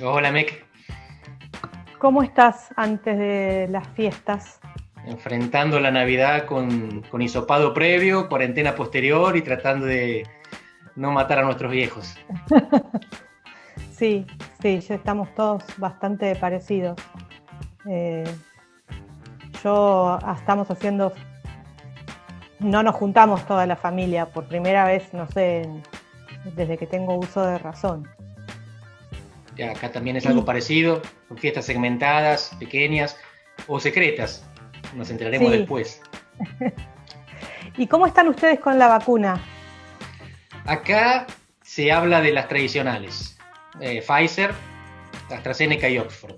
Hola, Mec. ¿Cómo estás antes de las fiestas? Enfrentando la Navidad con hisopado previo, cuarentena posterior y tratando de no matar a nuestros viejos. Sí, sí, ya estamos todos bastante parecidos. Eh, estamos haciendo, no nos juntamos toda la familia por primera vez, no sé, desde que tengo uso de razón. Ya, acá también es algo Y parecido, con fiestas segmentadas, pequeñas o secretas. Nos enteraremos sí, después. ¿y cómo están ustedes con la vacuna? Acá se habla de las tradicionales. Pfizer, AstraZeneca y Oxford.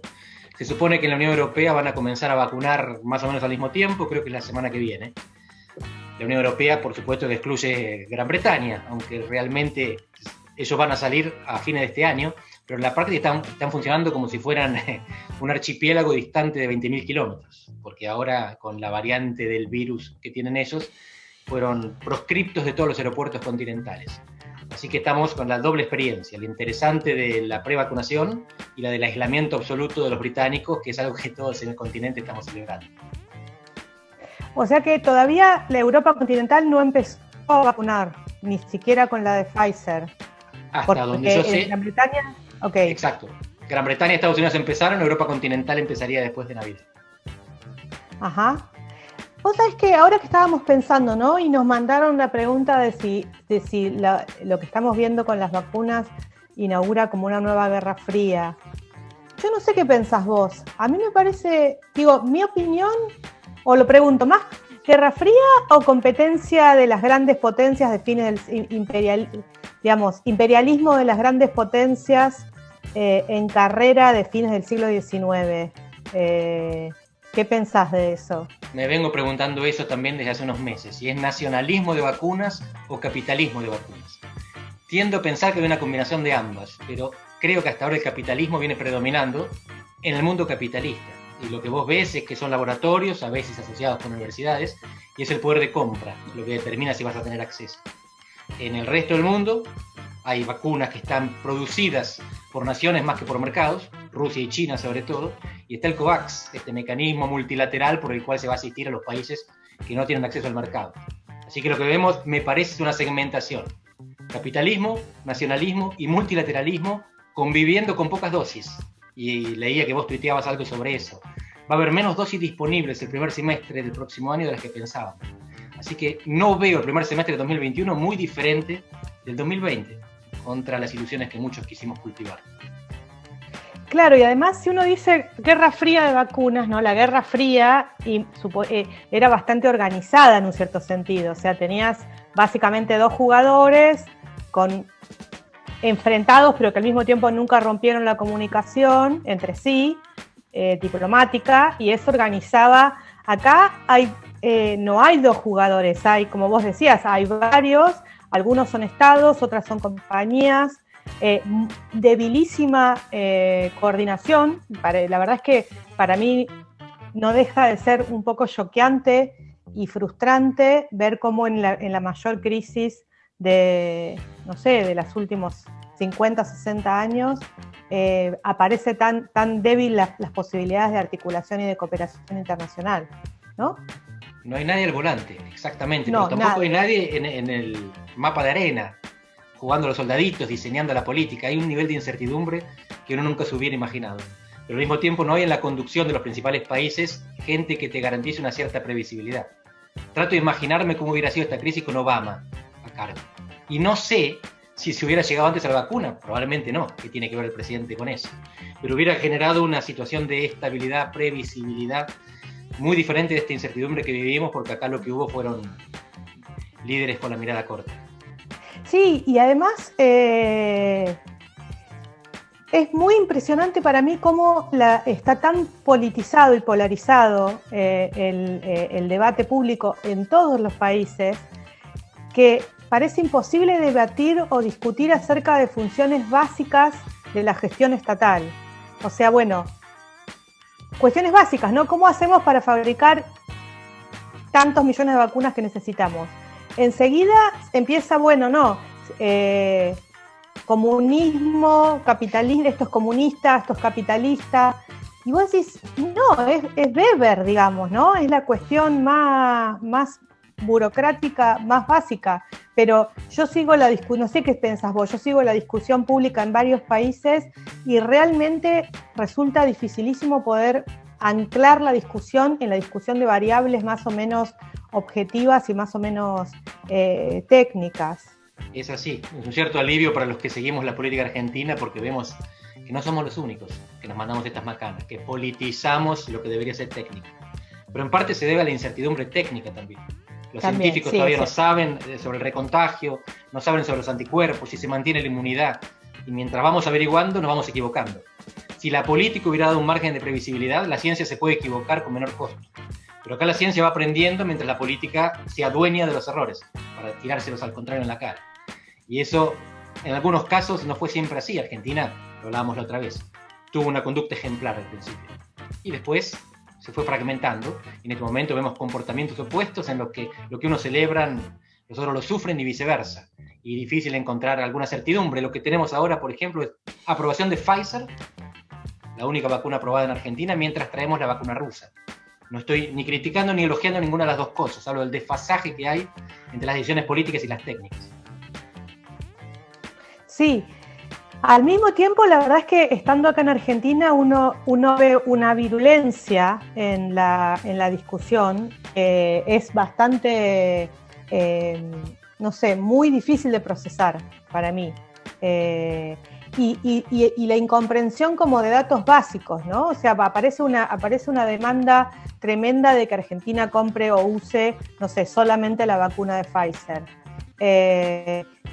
Se supone que en la Unión Europea van a comenzar a vacunar más o menos al mismo tiempo, creo que es la semana que viene. La Unión Europea, por supuesto, que excluye Gran Bretaña, aunque realmente ellos van a salir a fines de este año, pero en la práctica están funcionando como si fueran un archipiélago distante de 20.000 kilómetros, porque ahora con la variante del virus que tienen ellos, fueron proscriptos de todos los aeropuertos continentales. Así que estamos con la doble experiencia, la interesante de la prevacunación y la del aislamiento absoluto de los británicos, que es algo que todos en el continente estamos celebrando. O sea que todavía la Europa continental no empezó a vacunar, ni siquiera con la de Pfizer, Hasta donde yo porque en sé, Gran Bretaña, ok. exacto. Gran Bretaña y Estados Unidos empezaron, Europa continental empezaría después de Navidad. Ajá. Vos sabés que ahora que estábamos pensando, ¿no? Y nos mandaron la pregunta de si lo que estamos viendo con las vacunas inaugura como una nueva guerra fría. Yo no sé qué pensás vos. A mí me parece, digo, mi opinión, o lo pregunto, ¿más guerra fría o competencia de las grandes potencias de fines del imperialismo de las grandes potencias en carrera de fines del siglo XIX? ¿Qué pensás de eso? Me vengo preguntando eso también desde hace unos meses, si es nacionalismo de vacunas o capitalismo de vacunas. Tiendo a pensar que hay una combinación de ambas, pero creo que hasta ahora el capitalismo viene predominando en el mundo capitalista. Y lo que vos ves es que son laboratorios, a veces asociados con universidades, y es el poder de compra lo que determina si vas a tener acceso. En el resto del mundo hay vacunas que están producidas por naciones más que por mercados, Rusia y China sobre todo, y está el COVAX, este mecanismo multilateral por el cual se va a asistir a los países que no tienen acceso al mercado. Así que lo que vemos me parece una segmentación. Capitalismo, nacionalismo y multilateralismo conviviendo con pocas dosis. Y leía que vos tuiteabas algo sobre eso. Va a haber menos dosis disponibles el primer semestre del próximo año de las que pensábamos. Así que no veo el primer semestre de 2021 muy diferente del 2020, contra las ilusiones que muchos quisimos cultivar. Claro, y además si uno dice guerra fría de vacunas, ¿no? La guerra fría era bastante organizada en un cierto sentido. O sea, tenías básicamente dos jugadores enfrentados, pero que al mismo tiempo nunca rompieron la comunicación entre sí, diplomática, y eso organizaba. Acá no hay dos jugadores, hay, como vos decías, hay varios, algunos son estados, otras son compañías, debilísima coordinación. La verdad es que para mí no deja de ser un poco choqueante y frustrante ver cómo en la mayor crisis de, no sé, de los últimos 50, 60 años, aparece tan débil las posibilidades de articulación y de cooperación internacional, ¿no? No hay nadie al volante, exactamente, pero No, tampoco hay nadie. nadie en el mapa de arena, jugando a los soldaditos, diseñando la política. Hay un nivel de incertidumbre que uno nunca se hubiera imaginado. Pero al mismo tiempo no hay en la conducción de los principales países gente que te garantice una cierta previsibilidad. Trato de imaginarme cómo hubiera sido esta crisis con Obama a cargo. Y no sé si se hubiera llegado antes a la vacuna, probablemente no, que tiene que ver el presidente con eso. Pero hubiera generado una situación de estabilidad, previsibilidad, muy diferente de esta incertidumbre que vivimos, porque acá lo que hubo fueron líderes con la mirada corta. Sí, y además es muy impresionante para mí cómo está tan politizado y polarizado el debate público en todos los países, que parece imposible debatir o discutir acerca de funciones básicas de la gestión estatal. O sea, bueno, cuestiones básicas, ¿no? ¿Cómo hacemos para fabricar tantos millones de vacunas que necesitamos? Enseguida empieza, bueno, no, comunismo, capitalismo, estos comunistas, estos capitalistas. Y vos decís, no, es Weber, digamos, ¿no? Es la cuestión más burocrática, más básica. Pero yo sigo la discusión, no sé qué pensás vos, yo sigo la discusión pública en varios países y realmente resulta dificilísimo poder anclar la discusión en la discusión de variables más o menos objetivas y más o menos técnicas. Es así, es un cierto alivio para los que seguimos la política argentina porque vemos que no somos los únicos que nos mandamos estas macanas, que politizamos lo que debería ser técnico. Pero en parte se debe a la incertidumbre técnica también. Los científicos todavía no saben sobre el recontagio, no saben sobre los anticuerpos, si se mantiene la inmunidad. Y mientras vamos averiguando, nos vamos equivocando. Si la política hubiera dado un margen de previsibilidad, la ciencia se puede equivocar con menor costo. Pero acá la ciencia va aprendiendo mientras la política se adueña de los errores, para tirárselos al contrario en la cara. Y eso, en algunos casos, no fue siempre así. Argentina, lo hablábamos la otra vez, tuvo una conducta ejemplar al principio. Y después se fue fragmentando, y en este momento vemos comportamientos opuestos en lo que unos celebran, los otros lo sufren y viceversa. Y difícil encontrar alguna certidumbre. Lo que tenemos ahora, por ejemplo, es aprobación de Pfizer, la única vacuna aprobada en Argentina, mientras traemos la vacuna rusa. No estoy ni criticando ni elogiando ninguna de las dos cosas, hablo del desfasaje que hay entre las decisiones políticas y las técnicas. Sí, al mismo tiempo la verdad es que estando acá en Argentina uno ve una virulencia en la discusión, es bastante, no sé, muy difícil de procesar para mí. Y la incomprensión como de datos básicos, ¿no? O sea, aparece una demanda tremenda de que Argentina compre o use, no sé, solamente la vacuna de Pfizer.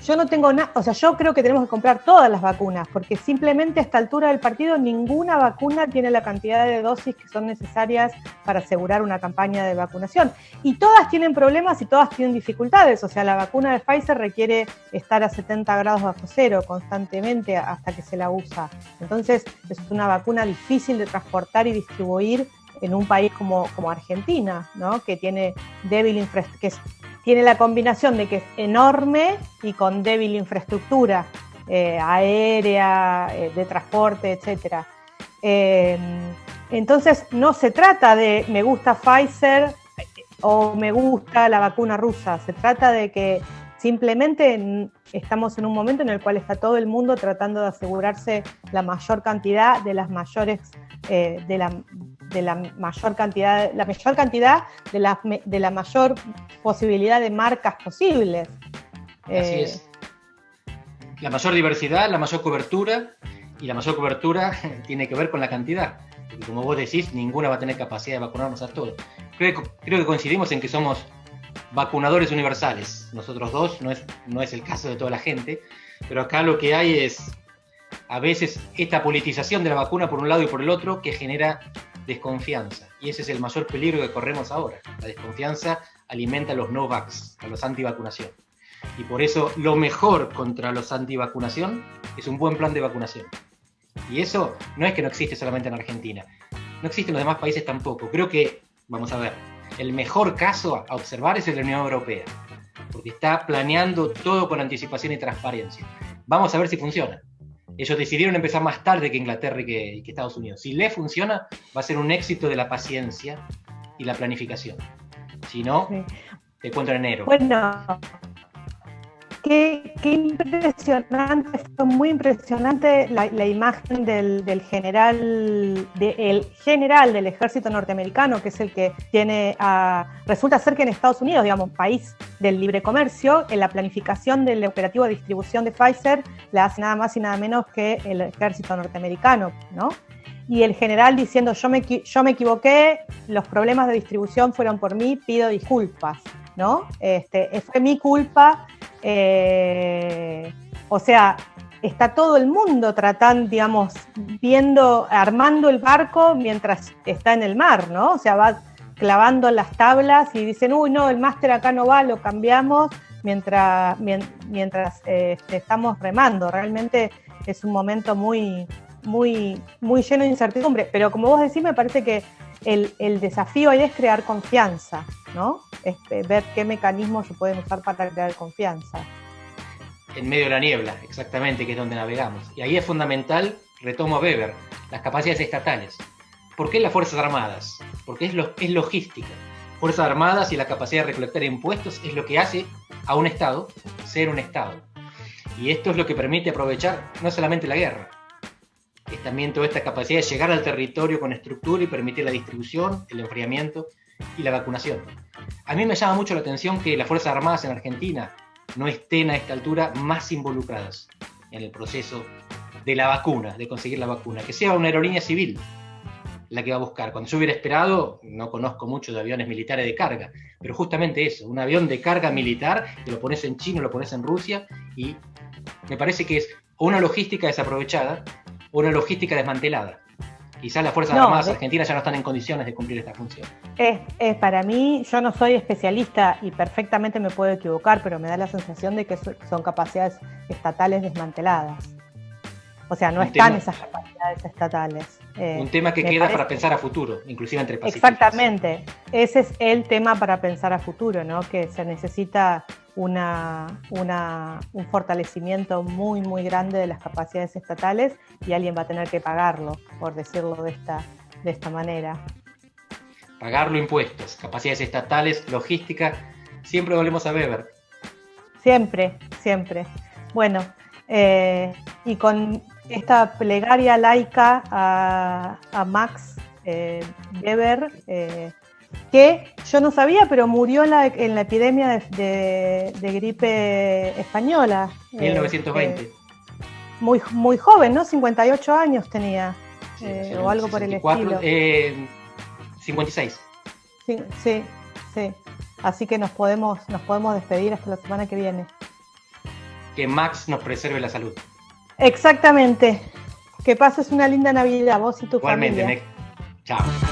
Yo no tengo nada, o sea, yo creo que tenemos que comprar todas las vacunas, porque simplemente a esta altura del partido ninguna vacuna tiene la cantidad de dosis que son necesarias para asegurar una campaña de vacunación. Y todas tienen problemas y todas tienen dificultades, o sea, la vacuna de Pfizer requiere estar a 70 grados bajo cero constantemente hasta que se la usa. Entonces, es una vacuna difícil de transportar y distribuir en un país como Argentina, ¿no? Que tiene débil infraestructura, tiene la combinación de que es enorme y con débil infraestructura aérea, de transporte, etc. Entonces no se trata de me gusta Pfizer o me gusta la vacuna rusa, se trata de que simplemente estamos en un momento en el cual está todo el mundo tratando de asegurarse la mayor cantidad de las mayores de la mayor cantidad de la mayor posibilidad de marcas posibles. Así es. La mayor diversidad, la mayor cobertura, y la mayor cobertura tiene que ver con la cantidad. Porque como vos decís, ninguna va a tener capacidad de vacunarnos a todos. Creo que coincidimos en que somos vacunadores universales. Nosotros dos, no es el caso de toda la gente, pero acá lo que hay es a veces esta politización de la vacuna por un lado y por el otro que genera desconfianza. Y ese es el mayor peligro que corremos ahora. La desconfianza alimenta a los no-vax, a los antivacunación. Y por eso lo mejor contra los antivacunación es un buen plan de vacunación. Y eso no es que no existe solamente en Argentina. No existe en los demás países tampoco. Creo que, vamos a ver, el mejor caso a observar es el de la Unión Europea, porque está planeando todo con anticipación y transparencia. Vamos a ver si funciona. Ellos decidieron empezar más tarde que Inglaterra y que Estados Unidos. Si le funciona, va a ser un éxito de la paciencia y la planificación. Si no, sí, te cuento en enero. Bueno, qué impresionante, fue muy impresionante la imagen del general del ejército norteamericano, que es el que tiene, resulta ser que en Estados Unidos, digamos, país del libre comercio, en la planificación del operativo de distribución de Pfizer la hace nada más y nada menos que el ejército norteamericano, ¿no? Y el general diciendo, yo me equivoqué, los problemas de distribución fueron por mí, pido disculpas, ¿no? Fue mi culpa. O sea, está todo el mundo tratando, digamos, armando el barco mientras está en el mar, ¿no? O sea, va clavando las tablas y dicen, uy, no, el máster acá no va, lo cambiamos mientras estamos remando. Realmente es un momento muy, muy, muy lleno de incertidumbre, pero como vos decís, me parece que el desafío ahí es crear confianza, ¿no? Ver qué mecanismos se pueden usar para crear confianza. En medio de la niebla, exactamente, que es donde navegamos. Y ahí es fundamental, retomo a Weber, las capacidades estatales. ¿Por qué las Fuerzas Armadas? Porque es logística. Fuerzas Armadas y la capacidad de recolectar impuestos es lo que hace a un Estado ser un Estado. Y esto es lo que permite aprovechar no solamente la guerra, es también toda esta capacidad de llegar al territorio con estructura y permitir la distribución, el enfriamiento y la vacunación. A mí me llama mucho la atención que las Fuerzas Armadas en Argentina no estén a esta altura más involucradas en el proceso de la vacuna, de conseguir la vacuna, que sea una aerolínea civil la que va a buscar. Cuando yo hubiera esperado, no conozco mucho de aviones militares de carga, pero justamente eso, un avión de carga militar, que lo pones en China, lo pones en Rusia, y me parece que es una logística desaprovechada o una logística desmantelada. Quizás las Fuerzas Armadas argentinas ya no están en condiciones de cumplir esta función. Para mí, yo no soy especialista y perfectamente me puedo equivocar, pero me da la sensación de que son capacidades estatales desmanteladas. O sea, no están esas capacidades estatales. Un tema que queda para pensar a futuro, inclusive entre pacifistas. Exactamente. Ese es el tema para pensar a futuro, ¿no? Que se necesita un fortalecimiento muy, muy grande de las capacidades estatales y alguien va a tener que pagarlo, por decirlo de esta manera. Pagarlo impuestos, capacidades estatales, logística, siempre volvemos a Weber. Siempre, siempre. Bueno, y con esta plegaria laica a Max Weber, que yo no sabía, pero murió en la epidemia de gripe española. 1920. Muy, muy joven, ¿no? 58 años tenía, sí, o algo 64, por el estilo. 56. Sí. Así que nos podemos despedir hasta la semana que viene. Que Max nos preserve la salud. Exactamente. Que pases una linda Navidad, vos y tu Igualmente, familia. Chao.